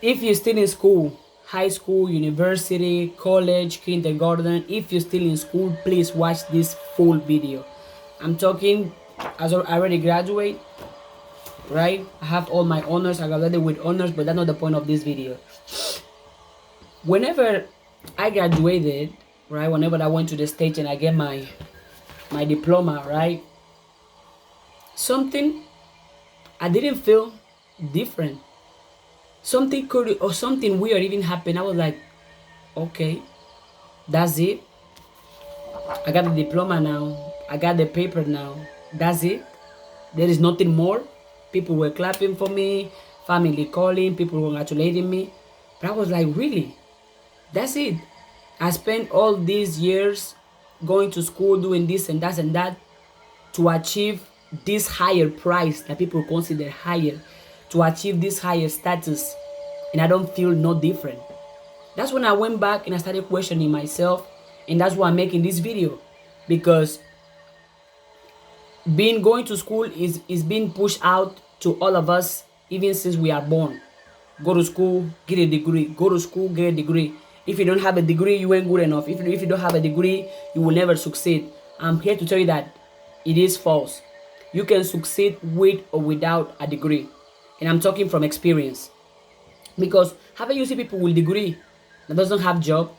If you're still in school, high school, university, college, kindergarten, if you're still in school, please watch this full video. I'm talking as I already graduate, right? I have all my honors. I graduated with honors, but that's not the point of this video. Whenever I graduated, right? Whenever I went to the stage and I get my diploma, right? Something I didn't feel different. Something could or something weird even happened. I was like, okay, that's it. I got the diploma now. I got the paper now. That's it. There is nothing more. People were clapping for me, family calling, people congratulating me. But I was like, really? That's it. I spent all these years going to school, doing this and that to achieve this higher price that people consider higher, to achieve this higher status, and I don't feel no different. That's when I went back and I started questioning myself, and that's why I'm making this video, because being going to school is being pushed out to all of us even since we are born. Go to school, get a degree. Go to school, get a degree. If you don't have a degree, you ain't good enough. If you don't have a degree, you will never succeed. I'm here to tell you that it is false. You can succeed with or without a degree. And I'm talking from experience. Because haven't you seen people with degree that doesn't have job?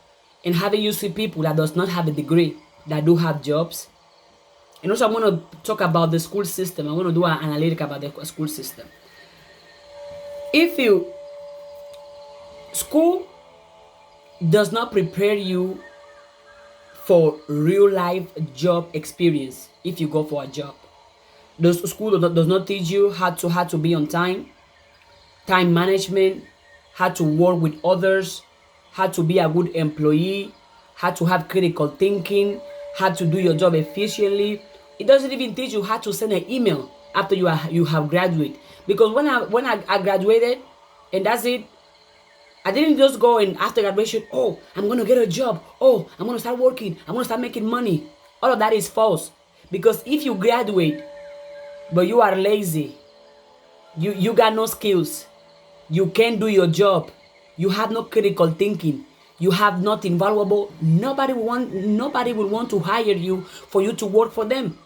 And haven't you seen people that does not have a degree that do have jobs? And also I'm going to talk about the school system. I'm going to do an analytic about the school system. If you school does not prepare you for real life job experience. If you go for a job, the school does not teach you how to be on time management, how to work with others, how to be a good employee, how to have critical thinking, how to do your job efficiently. It doesn't even teach you how to send an email after you have graduated. Because when I graduated, and that's it, I didn't just go and after graduation, oh, I'm going to get a job. Oh, I'm going to start working. I'm going to start making money. All of that is false. Because if you graduate, but you are lazy, you got no skills, you can't do your job, you have no critical thinking, you have nothing valuable, nobody will want to hire you for you to work for them.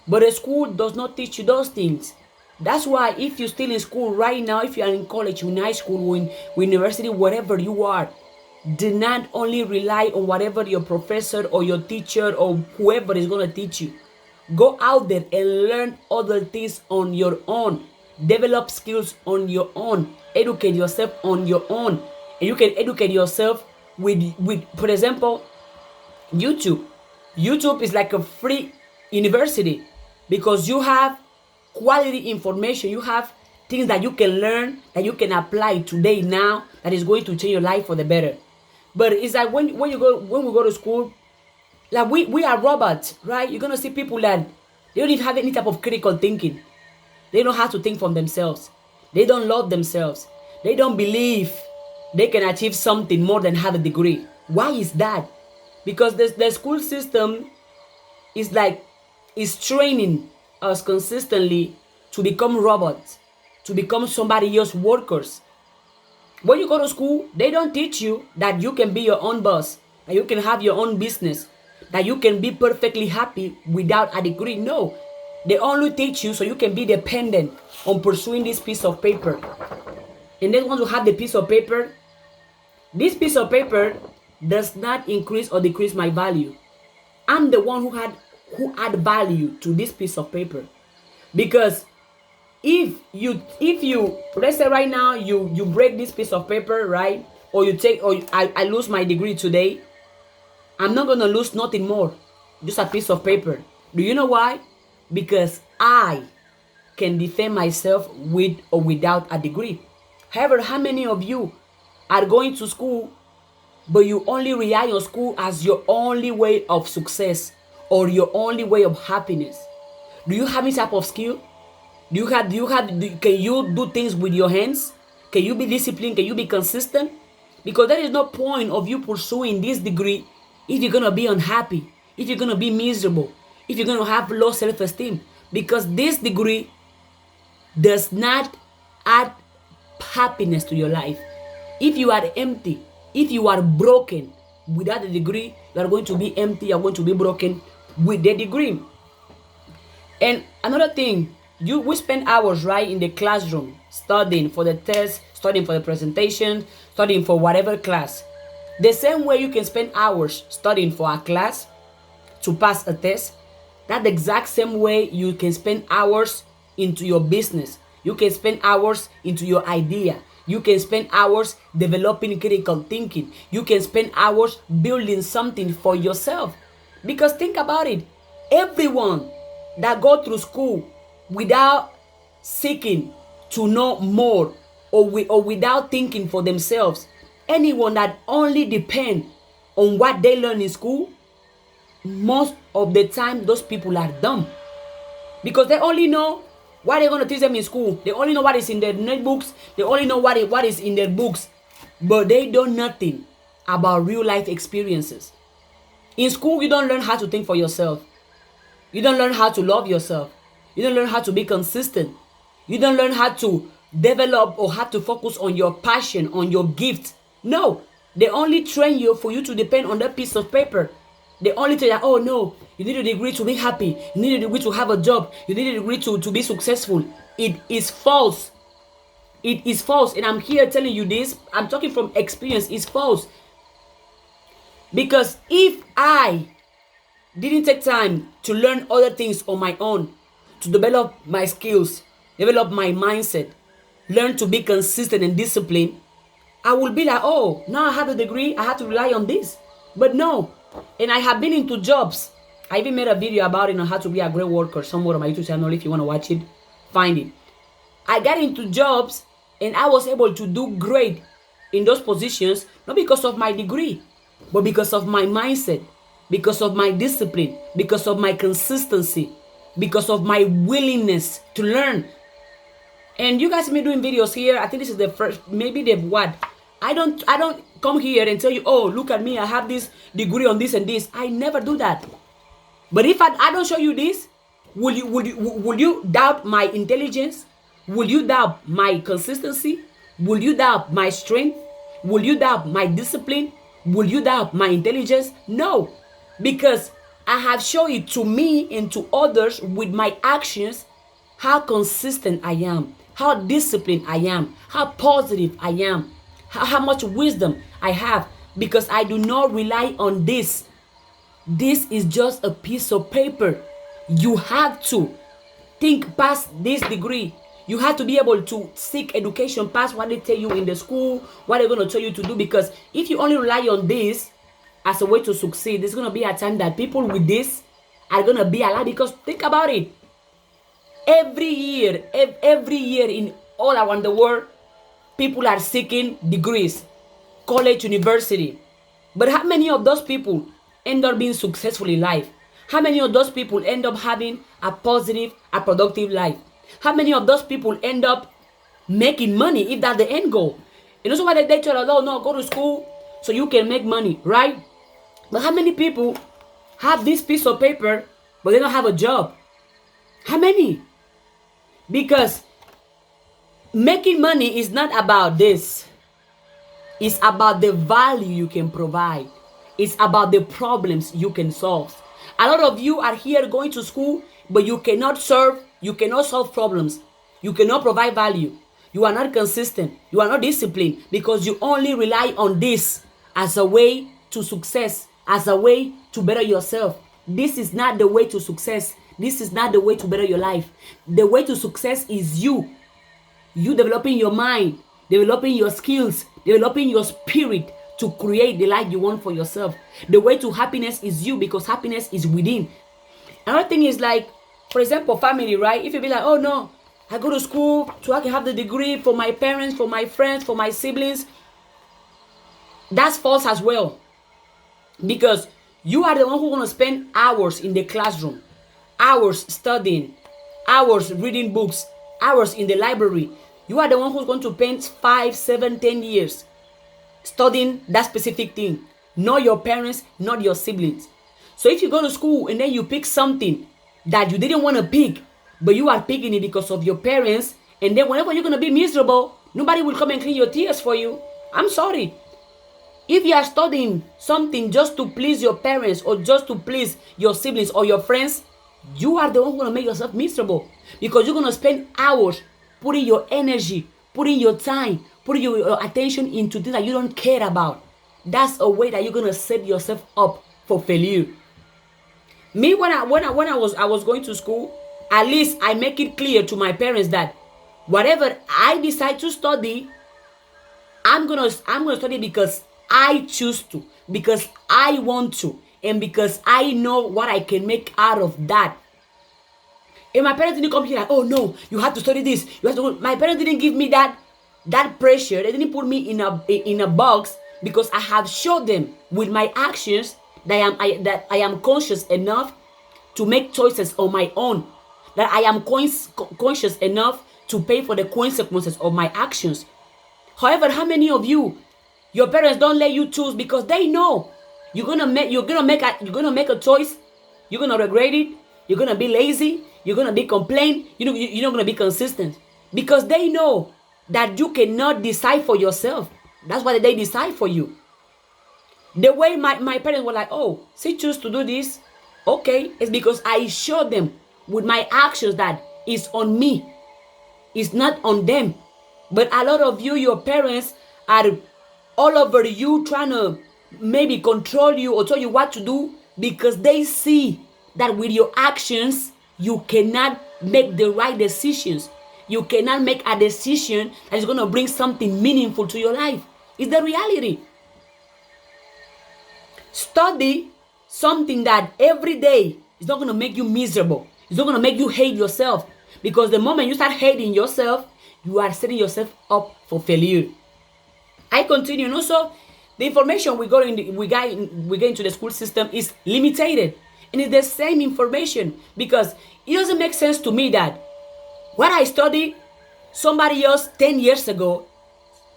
But a school does not teach you those things. That's why if you're still in school right now, if you are in college, in high school, in university, wherever you are, do not only rely on whatever your professor or your teacher or whoever is going to teach you. Go out there and learn other things on your own. Develop skills on your own. Educate yourself on your own. And you can educate yourself with for example, YouTube. YouTube is like a free university because you have quality information. You have things that you can learn, that you can apply today now, that is going to change your life for the better. But it's like when we go to school, like we are robots, right? You're gonna see people that they don't even have any type of critical thinking. They don't have to think for themselves. They don't love themselves. They don't believe they can achieve something more than have a degree. Why is that? Because the school system is training us consistently to become robots, to become somebody else's workers. When you go to school, they don't teach you that you can be your own boss, that you can have your own business, that you can be perfectly happy without a degree. No, they only teach you so you can be dependent on pursuing this piece of paper. And then once you have the piece of paper, this piece of paper does not increase or decrease my value. I'm the one who add value to this piece of paper. Because if you let's say right now you break this piece of paper, right? Or I lose my degree today, I'm not gonna lose nothing more, just a piece of paper. Do you know why? Because I can defend myself with or without a degree. However, how many of you are going to school but you only rely on school as your only way of success or your only way of happiness? Do you have any type of skill? Can you do things with your hands? Can you be disciplined? Can you be consistent? Because there is no point of you pursuing this degree if you're gonna be unhappy, if you're gonna be miserable, if you're gonna have low self-esteem. Because this degree does not add happiness to your life. If you are empty, if you are broken without a degree, you are going to be empty, you are going to be broken with the degree. And another thing, we spend hours right in the classroom studying for the test, studying for the presentation, studying for whatever class. The same way you can spend hours studying for a class to pass a test, that exact same way you can spend hours into your business. You can spend hours into your idea. You can spend hours developing critical thinking. You can spend hours building something for yourself. Because think about it, everyone that go through school without seeking to know more, or without thinking for themselves, anyone that only depend on what they learn in school, most of the time those people are dumb, because they only know what they're going to teach them in school. They only know what is in their notebooks. They only know what is in their books, but they don't know nothing about real life experiences. In school, you don't learn how to think for yourself. You don't learn how to love yourself. You don't learn how to be consistent. You don't learn how to develop or how to focus on your passion, on your gift. No, they only train you for you to depend on that piece of paper. They only tell you, oh no, you need a degree to be happy. You need a degree to have a job. You need a degree to be successful. It is false. It is false. And I'm here telling you this. I'm talking from experience. It's false. Because if I didn't take time to learn other things on my own, to develop my skills, develop my mindset, learn to be consistent and disciplined, I will be like, oh, now I have a degree, I have to rely on this. But no. And I have been into jobs. I even made a video about it on how to be a great worker somewhere on my YouTube channel. If you want to watch it, find it. I got into jobs and I was able to do great in those positions, not because of my degree, but because of my mindset, because of my discipline, because of my consistency, because of my willingness to learn. And you guys see me doing videos here. I think this is the first, maybe the what? I don't come here and tell you, oh, look at me, I have this degree on this and this. I never do that. But if I don't show you this, will you doubt my intelligence? Will you doubt my consistency? Will you doubt my strength? Will you doubt my discipline? Will you doubt my intelligence? No, because I have shown it to me and to others with my actions how consistent I am, how disciplined I am, how positive I am, how much wisdom I have, because I do not rely on this. This is just a piece of paper. You have to think past this degree. You have to be able to seek education past what they tell you in the school, what they're going to tell you to do. Because if you only rely on this as a way to succeed, there's going to be a time that people with this are going to be alive. Because think about it. Every year in all around the world, people are seeking degrees, college, university. But how many of those people end up being successful in life? How many of those people end up having a positive, a productive life? How many of those people end up making money if that's the end goal? And also why they tell us, oh no, go to school so you can make money, right? But how many people have this piece of paper but they don't have a job? How many? Because making money is not about this. It's about the value you can provide. It's about the problems you can solve. A lot of you are here going to school, but you cannot solve problems. You cannot provide value. You are not consistent. You are not disciplined because you only rely on this as a way to success, as a way to better yourself. This is not the way to success. This is not the way to better your life. The way to success is you. You developing your mind, developing your skills, developing your spirit to create the life you want for yourself. The way to happiness is you, because happiness is within. Another thing is like, for example, family, right? If you be like, oh no, I go to school so I can have the degree for my parents, for my friends, for my siblings. That's false as well. Because you are the one who's going to spend hours in the classroom, hours studying, hours reading books, hours in the library. You are the one who's going to spend 5, 7, 10 years studying that specific thing. Not your parents, not your siblings. So if you go to school and then you pick something that you didn't want to pick, but you are picking it because of your parents, and then whenever you're going to be miserable, nobody will come and clean your tears for you. I'm sorry. If you are studying something just to please your parents or just to please your siblings or your friends, you are the one who going to make yourself miserable, because you're going to spend hours putting your energy, putting your time, putting your attention into things that you don't care about. That's a way that you're going to set yourself up for failure. Me, when I was going to school, at least I make it clear to my parents that whatever I decide to study, I'm gonna study because I choose to, because I want to, and because I know what I can make out of that. And my parents didn't come here like, oh no, you have to study this. You have to. My parents didn't give me that pressure. They didn't put me in a box, because I have showed them with my actions that I am conscious enough to make choices on my own. That I am conscious enough to pay for the consequences of my actions. However, how many of you, your parents don't let you choose because they know you're gonna make a choice, you're gonna regret it, you're gonna be lazy, you're gonna be complain, you're not gonna be consistent, because they know that you cannot decide for yourself. That's why they decide for you. The way my parents were like, oh, she choose to do this, okay, it's because I showed them with my actions that it's on me, it's not on them. But a lot of you, your parents are all over you, trying to maybe control you or tell you what to do, because they see that with your actions, you cannot make the right decisions. You cannot make a decision that is going to bring something meaningful to your life. It's the reality. Study something that every day is not going to make you miserable. It's not going to make you hate yourself. Because the moment you start hating yourself, you are setting yourself up for failure. I continue. And also, the information we get into the school system is limited. And it's the same information, because it doesn't make sense to me that what I studied, somebody else 10 years ago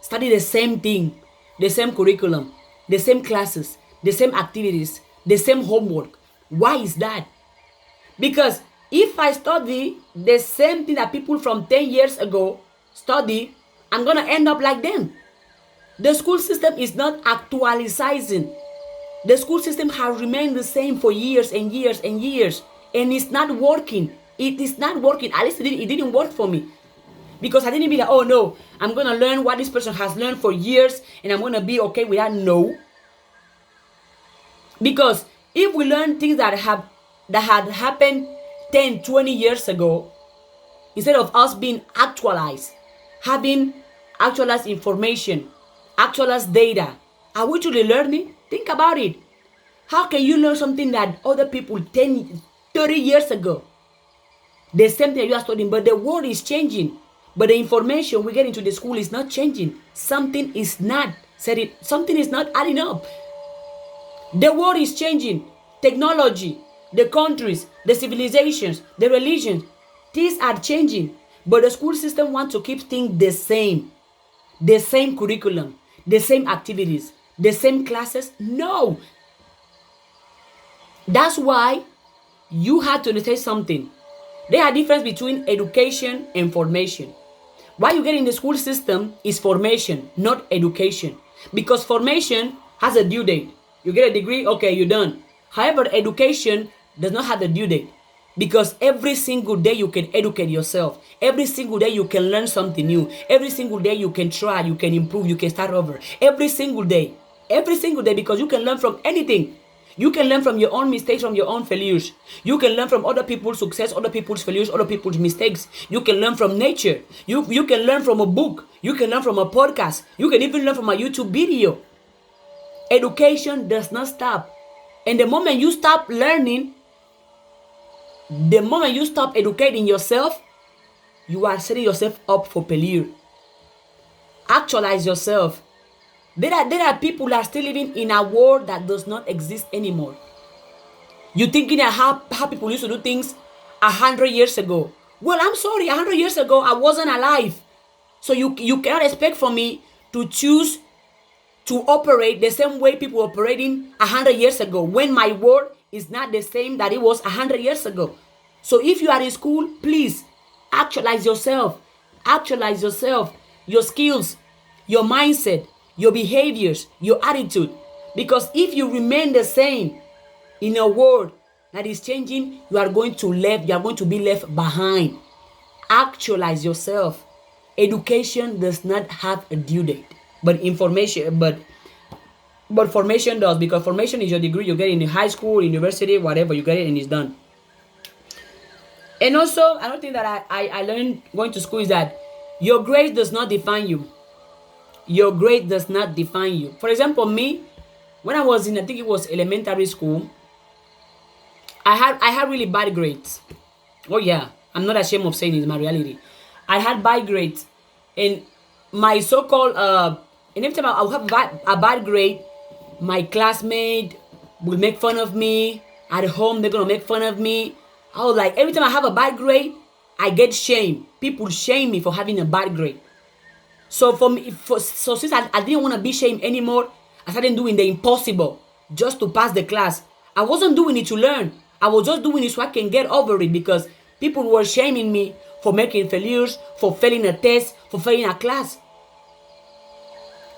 studied the same thing, the same curriculum, the same classes, the same activities, the same homework. Why is that? Because if I study the same thing that people from 10 years ago study, I'm going to end up like them. The school system is not actualizing. The school system has remained the same for years and years and years, and it's not working. It is not working. At least it didn't work for me, because I didn't be like, oh no, I'm going to learn what this person has learned for years and I'm going to be okay with that. No. Because if we learn things that had happened 10, 20 years ago, instead of us being actualized, having actualized information, actualized data, are we truly learning? Think about it. How can you learn something that other people 10, 30 years ago, the same thing you are studying, but the world is changing, but the information we get into the school is not changing. Something is not adding up. The world is changing. Technology, the countries, the civilizations, the religions, these are changing. But the school system wants to keep things the same. The same curriculum, the same activities, the same classes. No. That's why you have to understand something. There are difference between education and formation. What you get in the school system is formation, not education. Because formation has a due date. You get a degree, okay, you're done. However, education does not have a due date. Because every single day you can educate yourself. Every single day you can learn something new. Every single day you can try, you can improve, you can start over. Every single day. Every single day, because you can learn from anything. You can learn from your own mistakes, from your own failures. You can learn from other people's success, other people's failures, other people's mistakes. You can learn from nature. You can learn from a book. You can learn from a podcast. You can even learn from a YouTube video. Education does not stop. And the moment you stop learning, the moment you stop educating yourself, you are setting yourself up for failure. Actualize yourself. There are people that are still living in a world that does not exist anymore. You thinking that how people used to do things 100 years ago. Well, I'm sorry, 100 years ago I wasn't alive. So you cannot expect for me to choose to operate the same way people were operating 100 years ago, when my world is not the same that it was 100 years ago. So if you are in school, please actualize yourself. Actualize yourself, your skills, your mindset, your behaviors, your attitude. Because if you remain the same in a world that is changing, you are going to be left behind. Actualize yourself. Education does not have a due date, but formation does, because formation is your degree you get in high school, university, whatever, you get it and it's done. And also, another thing that I learned going to school is that your grade does not define you. Your grade does not define you. For example, me, when I was in, I think it was elementary school, I had really bad grades. Oh yeah, I'm not ashamed of saying it's my reality. I had bad grades, and my so-called and every time I would have a bad grade, my classmate will make fun of me. At home, they're gonna make fun of me. I was like, every time I have a bad grade, I get shamed. People shame me for having a bad grade. So since I didn't want to be shamed anymore, I started doing the impossible just to pass the class. I wasn't doing it to learn. I was just doing it so I can get over it, because people were shaming me for making failures, for failing a test, for failing a class.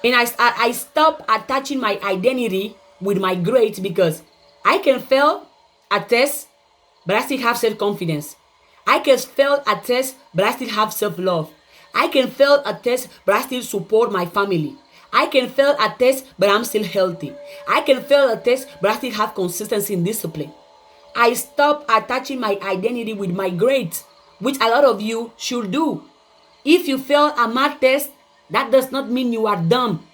And I stopped attaching my identity with my grades, because I can fail a test, but I still have self-confidence. I can fail a test, but I still have self-love. I can fail a test, but I still support my family. I can fail a test, but I'm still healthy. I can fail a test, but I still have consistency and discipline. I stopped attaching my identity with my grades, which a lot of you should do. If you fail a math test, that does not mean you are dumb.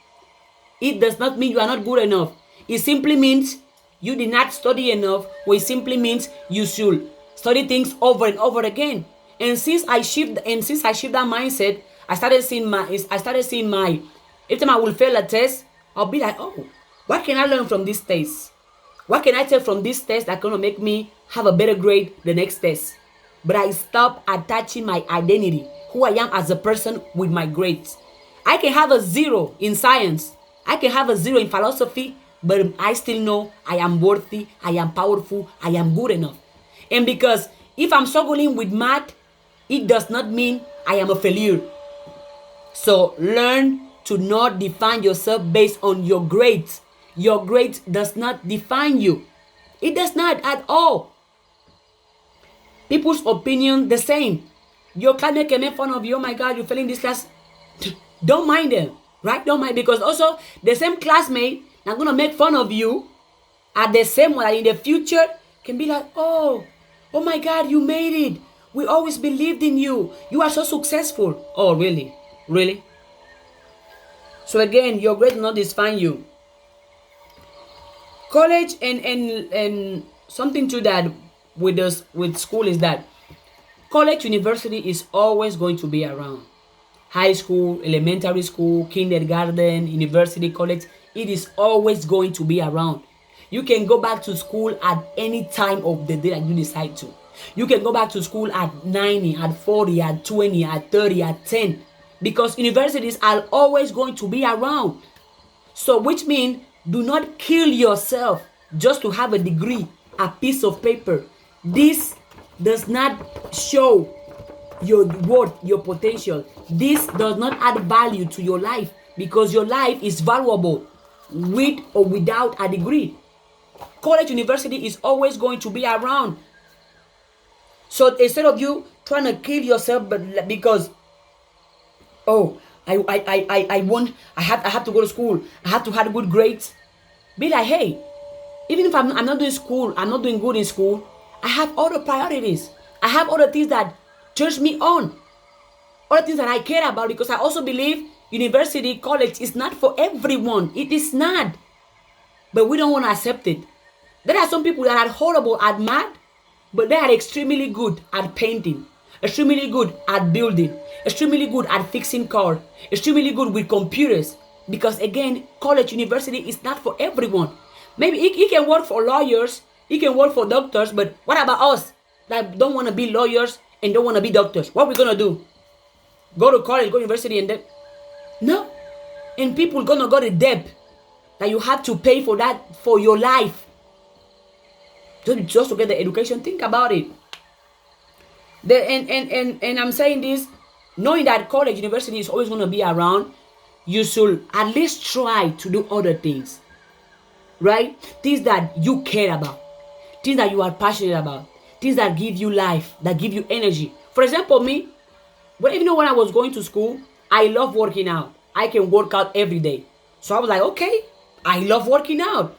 It does not mean you are not good enough. It simply means you did not study enough, or it simply means you should study things over and over again. And since I shift that mindset, I started seeing my every time I will fail a test, I'll be like, oh, what can I learn from this test? What can I take from this test that's gonna make me have a better grade the next test? But I stopped attaching my identity, who I am as a person, with my grades. I can have a 0 in science. I can have a 0 in philosophy, but I still know I am worthy, I am powerful, I am good enough. And because if I'm struggling with math, it does not mean I am a failure. So learn to not define yourself based on your grades. Your grades does not define you. It does not at all. People's opinion the same. Your classmate can make fun of you. Oh my God, you're failing this class. Don't mind them, right? Don't mind, because also the same classmate not gonna make fun of you at the same one in the future can be like, oh my God, you made it. We always believed in you. You are so successful. Oh, really? Really? So again, your grades do not define you. College and something to that with school is that college, university is always going to be around. High school, elementary school, kindergarten, university, college, it is always going to be around. You can go back to school at any time of the day that you decide to. You can go back to school at 90, at 40, at 20, at 30, at 10. Because universities are always going to be around. So which means do not kill yourself just to have a degree, a piece of paper. This does not show your worth, your potential. This does not add value to your life, because your life is valuable with or without a degree. College, university is always going to be around. So instead of you trying to kill yourself, but because I have to go to school, I have to have good grades, be like, hey, even if I'm not doing school, I'm not doing good in school, I have other priorities. I have other things that turns me on, other things that I care about, because I also believe university, college is not for everyone. It is not. But we don't want to accept it. There are some people that are horrible at math, but they are extremely good at painting, extremely good at building, extremely good at fixing cars, extremely good with computers. Because again, college, university is not for everyone. Maybe it can work for lawyers, it can work for doctors, but what about us that don't want to be lawyers and don't want to be doctors? What are we gonna do? Go to college, go to university, and then no. And people gonna go to debt that you have to pay for that for your life. Just to get the education. Think about it. And I'm saying this knowing that college, university is always gonna be around. you should at least try to do other things, right? Things that you care about, things that you are passionate about, things that give you life, that give you energy. For example, me, when I was going to school, I love working out. I can work out every day. So I was like, okay, I love working out.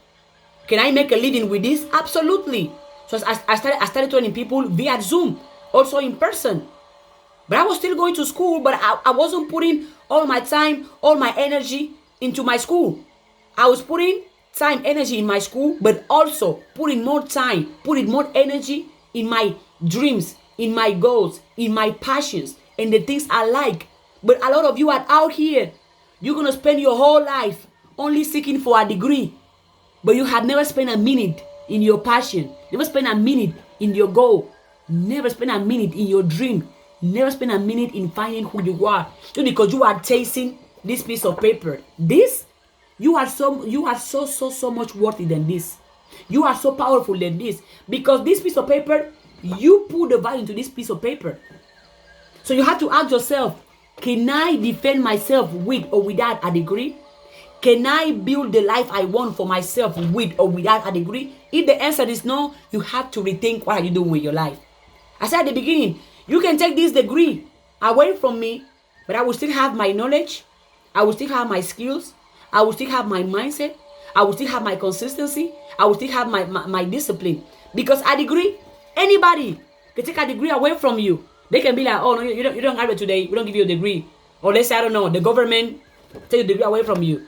Can I make a living with this? Absolutely. So I started training people via Zoom, also in person. But I was still going to school, but I wasn't putting all my time, all my energy into my school. I was putting time, energy in my school, but also putting more time, putting more energy in my dreams, in my goals, in my passions, and the things I like. But a lot of you are out here. You're going to spend your whole life only seeking for a degree, but you have never spent a minute in your passion, never spent a minute in your goal, never spent a minute in your dream, never spend a minute in finding who you are, just because you are chasing this piece of paper. This, you are so much worthy than this. You are so powerful than this, because this piece of paper, you put the value into this piece of paper. So you have to ask yourself, can I defend myself with or without a degree? Can I build the life I want for myself with or without a degree? If the answer is no, you have to rethink what are you doing with your life. I said at the beginning, you can take this degree away from me, but I will still have my knowledge. I will still have my skills. I will still have my mindset. I will still have my consistency. I will still have my discipline. Because a degree, anybody can take a degree away from you. They can be like, oh, no, you don't have it today. We don't give you a degree. Or let's say, I don't know, the government take the degree away from you.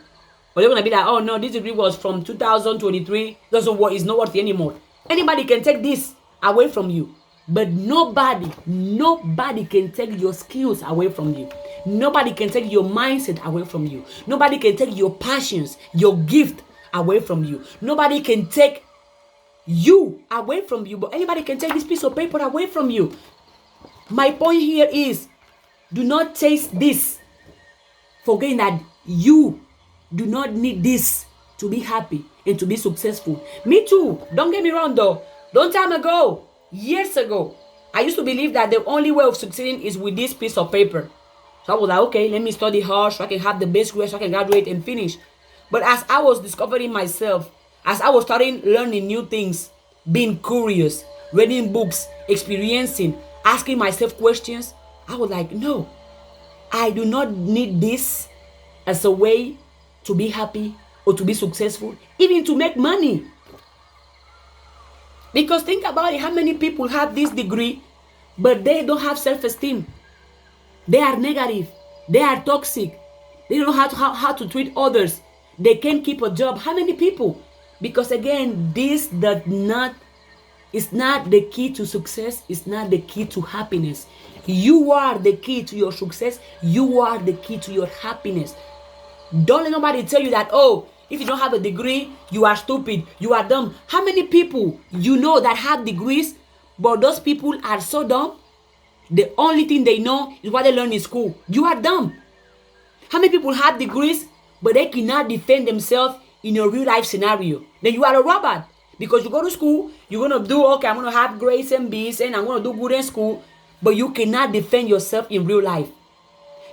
Or they're going to be like, oh, no, this degree was from 2023. Doesn't work. It's not worthy anymore. Anybody can take this away from you. But nobody can take your skills away from you. Nobody can take your mindset away from you. Nobody can take your passions, your gift away from you. Nobody can take you away from you. But anybody can take this piece of paper away from you. My point here is, do not chase this, forgetting that you do not need this to be happy and to be successful. Me too. Don't get me wrong though. Long time ago, years ago, I used to believe that the only way of succeeding is with this piece of paper. So I was like, okay, let me study hard so I can have the best grade, so I can graduate and finish. But as I was discovering myself, as I was starting learning new things, being curious, reading books, experiencing, asking myself questions, I was like, no, I do not need this as a way to be happy or to be successful, even to make money. Because think about it, how many people have this degree, but they don't have self-esteem. They are negative. They are toxic. They don't know how to treat others. They can't keep a job. How many people? Because again, this is not the key to success. It's not the key to happiness. You are the key to your success. You are the key to your happiness. Don't let nobody tell you that, oh, if you don't have a degree, you are stupid, you are dumb. How many people you know that have degrees, but those people are so dumb? The only thing they know is what they learn in school. You are dumb. How many people have degrees, but they cannot defend themselves in a real life scenario? Then you are a robot. Because you go to school, you're going to do, okay, I'm going to have grades and B's and I'm going to do good in school, but you cannot defend yourself in real life.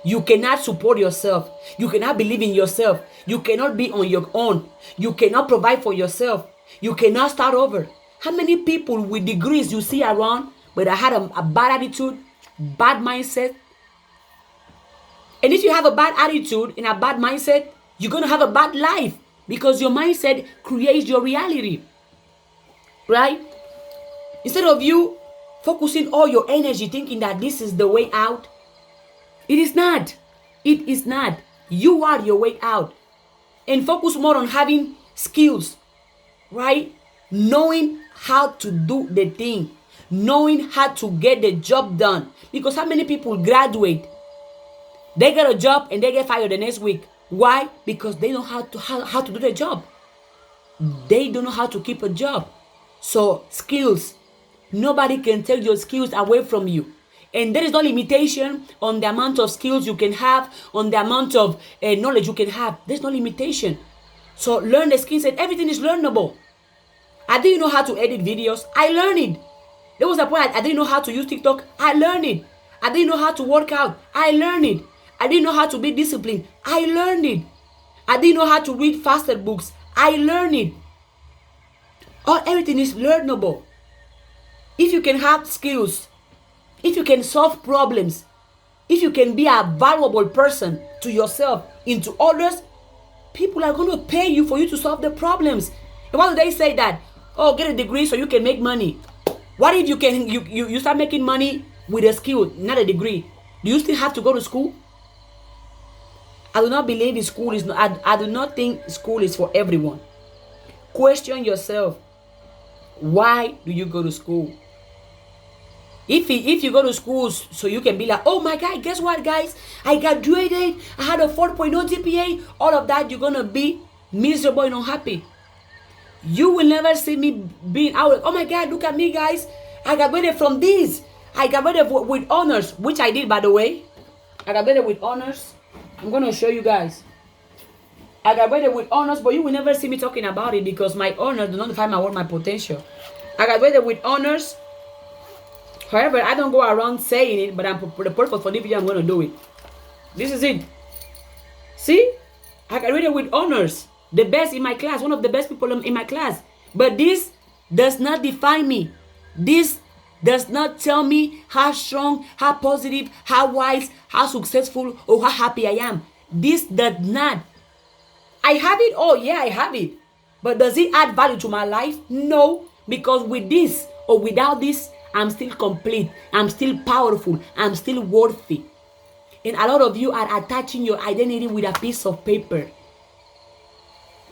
You cannot support yourself. You cannot believe in yourself. You cannot be on your own. You cannot provide for yourself. You cannot start over. How many people with degrees you see around, but I had a bad attitude, bad mindset? And if you have a bad attitude and a bad mindset, you're going to have a bad life, because your mindset creates your reality. Right? Instead of you focusing all your energy thinking that this is the way out, it is not. It is not. You are your way out. And focus more on having skills, right? Knowing how to do the thing. Knowing how to get the job done. Because how many people graduate, they get a job and they get fired the next week. Why? Because they know how to do the job. They don't know how to keep a job. So skills. Nobody can take your skills away from you. And there is no limitation on the amount of skills you can have, on the amount of knowledge you can have. There's no limitation. So learn the skills, and everything is learnable. I didn't know how to edit videos. I learned it. There was a point I didn't know how to use TikTok. I learned it. I didn't know how to work out. I learned it. I didn't know how to be disciplined. I learned it. I didn't know how to read faster books. I learned it. Everything is learnable. If you can have skills, if you can solve problems, if you can be a valuable person to yourself and to others, people are going to pay you for you to solve the problems. And why do they say that? Oh, get a degree so you can make money. What if you start making money with a skill, not a degree? Do you still have to go to school? I do not believe in school is not, I do not think school is for everyone. Question yourself. Why do you go to school? If you go to school so you can be like, oh my God, guess what, guys? I graduated. I had a 4.0 GPA. All of that, you're going to be miserable and unhappy. You will never see me being out. Oh my God, look at me, guys. I graduated from this. I graduated with honors, which I did, by the way. I graduated with honors. I'm going to show you guys. I graduated with honors, but you will never see me talking about it because my honors do not define my worth, my potential. I graduated with honors. However, I don't go around saying it, but for the purpose for this video, I'm going to do it. This is it. See? I graduated with honors. The best in my class. One of the best people in my class. But this does not define me. This does not tell me how strong, how positive, how wise, how successful, or how happy I am. This does not. I have it. Oh, yeah, I have it. But does it add value to my life? No. Because with this or without this, I'm still complete. I'm still powerful. I'm still worthy. And a lot of you are attaching your identity with a piece of paper.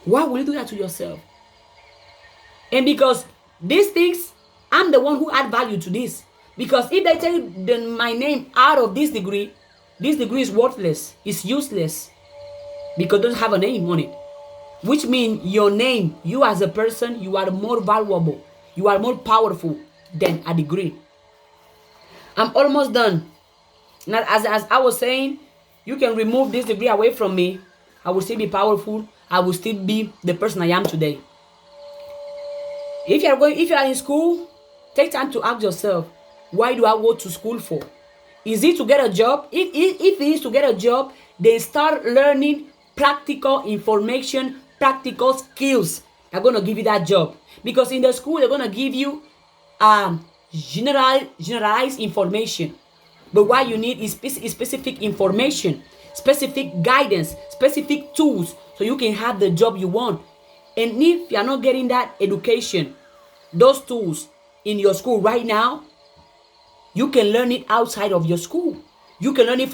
Why will you do that to yourself? And because these things, I'm the one who add value to this. Because if they take my name out of this degree is worthless. It's useless. Because it doesn't have a name on it. Which means your name, you as a person, you are more valuable. You are more powerful than a degree. I'm almost done. Now, as I was saying, you can remove this degree away from me. I will still be powerful. I will still be the person I am today. If you are in school, take time to ask yourself, why do I go to school for? Is it to get a job? If it is to get a job, then start learning practical information, practical skills. They're going to give you that job. Because in the school, they're going to give you generalized information. But what you need is specific information, specific guidance, specific tools, so you can have the job you want. And if you're not getting that education, those tools in your school right now, you can learn it outside of your school. You can learning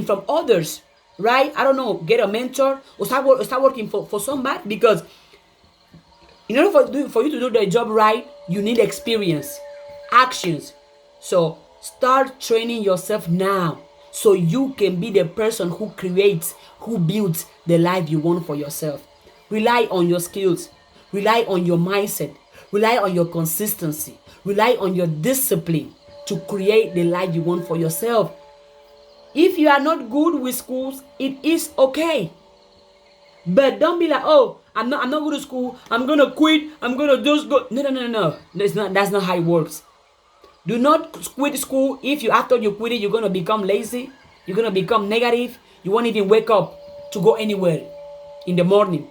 from others, right? I don't know, get a mentor or start working for somebody, because in order for you to do the job right, you need experience, actions. So start training yourself now so you can be the person who creates, who builds the life you want for yourself. Rely on your skills. Rely on your mindset. Rely on your consistency. Rely on your discipline to create the life you want for yourself. If you are not good with schools, it is okay. But don't be like, oh, I'm not good at school. I'm gonna quit. I'm gonna just go. No. That's not how it works. Do not quit school. If after you quit it, you're gonna become lazy. You're gonna become negative. You won't even wake up to go anywhere in the morning.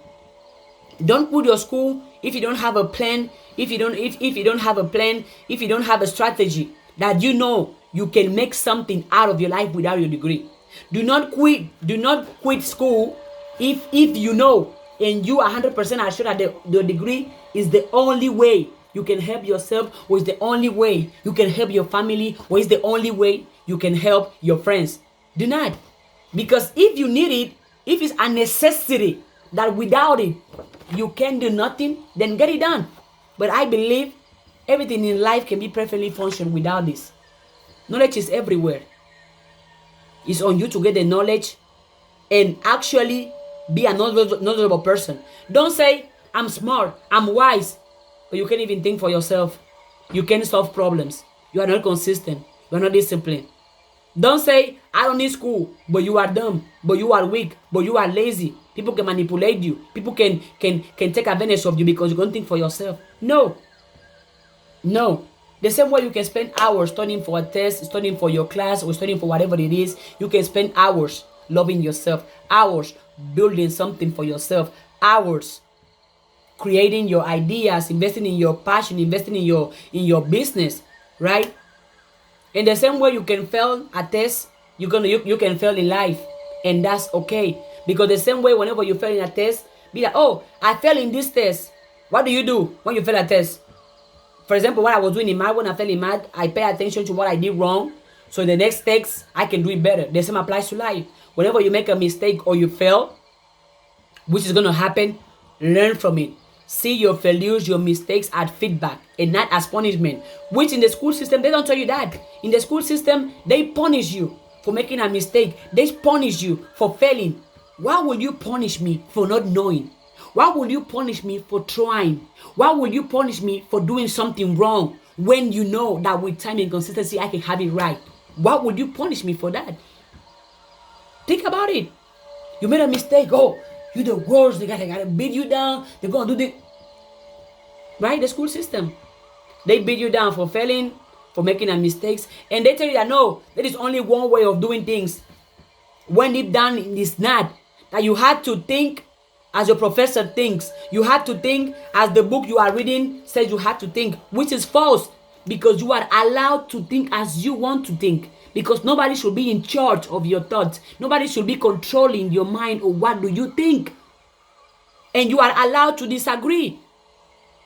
Don't quit your school if you don't have a plan. If you don't have a plan, if you don't have a strategy that you know you can make something out of your life without your degree. Do not quit school if you know and you 100% are sure that the degree is the only way you can help yourself, or is the only way you can help your family, or is the only way you can help your friends. Do not. Because if you need it, if it's a necessity that without it you can do nothing, then get it done. But I believe everything in life can be perfectly functioned without this. Knowledge is everywhere. It's on you to get the knowledge and actually be a knowledgeable person. Don't say, I'm smart, I'm wise, but you can't even think for yourself. You can't solve problems. You are not consistent. You are not disciplined. Don't say, I don't need school, but you are dumb, but you are weak, but you are lazy. People can manipulate you. People can take advantage of you because you don't think for yourself. No. The same way you can spend hours studying for a test, studying for your class, or studying for whatever it is, you can spend hours loving yourself, hours building something for yourself, hours creating your ideas, investing in your passion, investing in your business, right? In the same way you can fail a test, you can fail in life, and that's okay. Because the same way, whenever you fail in a test, be like, oh, I failed in this test. What do you do when you fail a test? For example, what I was doing in math, when I failed in math, I pay attention to what I did wrong, so the next text I can do it better. The same applies to life. Whenever you make a mistake or you fail, which is going to happen, learn from it. See your failures, your mistakes as feedback and not as punishment. Which in the school system, they don't tell you that. In the school system, they punish you for making a mistake. They punish you for failing. Why will you punish me for not knowing? Why will you punish me for trying? Why will you punish me for doing something wrong when you know that with time and consistency I can have it right? Why would you punish me for that? Think about it. You made a mistake. Oh, you're the worst. They gotta beat you down. They're gonna do the right. The school system, they beat you down for failing, for making a mistakes, and they tell you that no, there is only one way of doing things. When deep down it's not. That you had to think as your professor thinks. You had to think as the book you are reading says you had to think, which is false, because you are allowed to think as you want to think. Because nobody should be in charge of your thoughts. Nobody should be controlling your mind or what do you think. And you are allowed to disagree.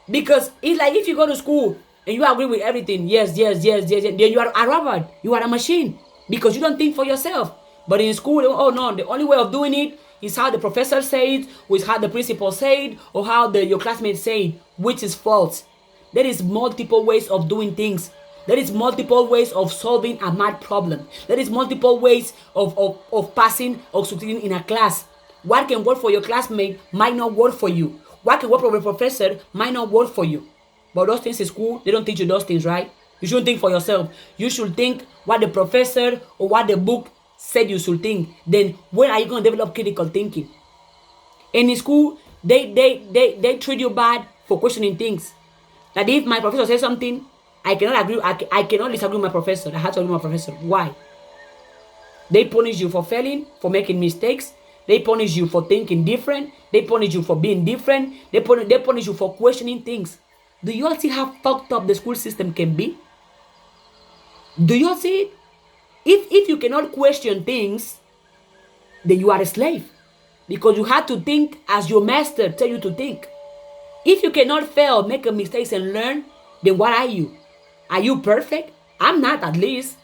Because it's like if you go to school and you agree with everything, yes, then you are a robot. You are a machine. Because you don't think for yourself. But in school, oh no, the only way of doing it is how the professor said it, or is how the principal said, or how your classmates say, which is false. There is multiple ways of doing things. There is multiple ways of solving a math problem. There is multiple ways of passing or succeeding in a class. What can work for your classmate might not work for you. What can work for a professor might not work for you. But those things in school, they don't teach you those things, right? You shouldn't think for yourself. You should think what the professor or what the book said you should think. Then when are you going to develop critical thinking? And in school, they treat you bad for questioning things. That if my professor says something, I cannot agree. I cannot disagree with my professor. I have to agree with my professor. Why? They punish you for failing, for making mistakes. They punish you for thinking different. They punish you for being different. They punish you for questioning things. Do you all see how fucked up the school system can be? Do you all see it? If you cannot question things, then you are a slave. Because you have to think as your master tell you to think. If you cannot fail, make a mistakes and learn, then what are you? Are you perfect? I'm not, at least.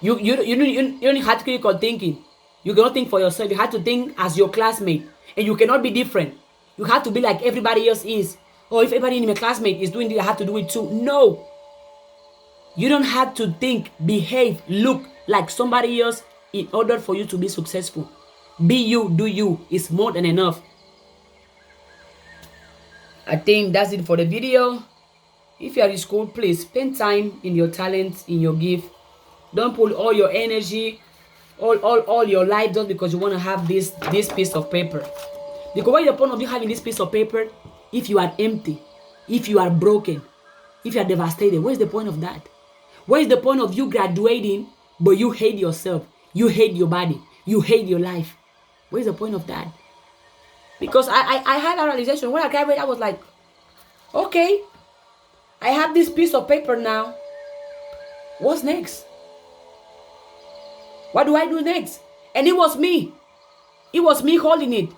You don't have critical thinking. You cannot think for yourself. You have to think as your classmate. And you cannot be different. You have to be like everybody else is. Or if everybody in my classmate is doing this, I have to do it too. No. You don't have to think, behave, look like somebody else in order for you to be successful. Be you, do you. It's more than enough. I think that's it for the video. If you are in school, please spend time in your talents, in your gift. Don't put all your energy, all your life just because you want to have this piece of paper. Because what is the point of you having this piece of paper if you are empty, if you are broken, if you are devastated? What is the point of that? What is the point of you graduating, but you hate yourself? You hate your body. You hate your life. What is the point of that? Because I had a realization. When I graduated, I was like, okay, I have this piece of paper now. What's next? What do I do next? And it was me. It was me holding it.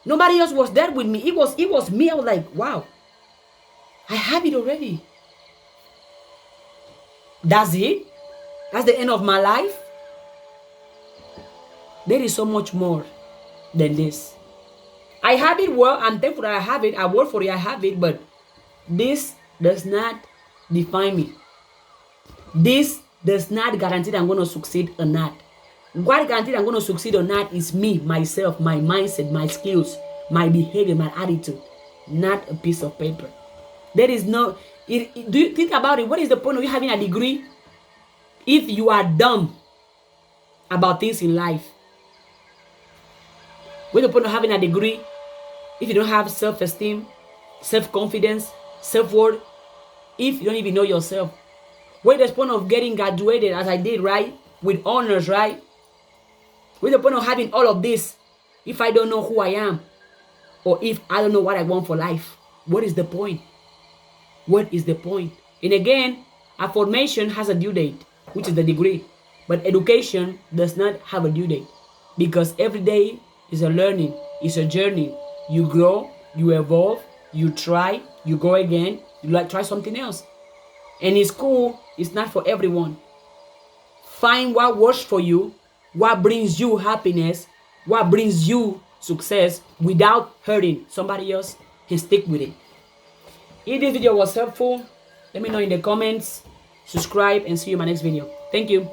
Nobody else was there with me. It was me. I was like, wow, I have it already. That's it? That's the end of my life? There is so much more than this. I have it. Well, I'm thankful that I have it. I work for it. I have it. But this does not define me. This does not guarantee that I'm going to succeed or not. What guarantees I'm going to succeed or not is me, myself, my mindset, my skills, my behavior, my attitude. Not a piece of paper. There is no... do you think about it? What is the point of you having a degree if you are dumb about things in life? What is the point of having a degree if you don't have self-esteem, self-confidence, self-worth, if you don't even know yourself? What is the point of getting graduated as I did, right? With honors, right? What's the point of having all of this if I don't know who I am? Or if I don't know what I want for life? What is the point? What is the point? And again, a formation has a due date, which is the degree. But education does not have a due date. Because every day is a learning, is a journey. You grow, you evolve, you try, you go again, you like try something else. And in school, it's not for everyone. Find what works for you, what brings you happiness, what brings you success without hurting somebody else, and stick with it. If this video was helpful, let me know in the comments, subscribe, and see you in my next video. Thank you.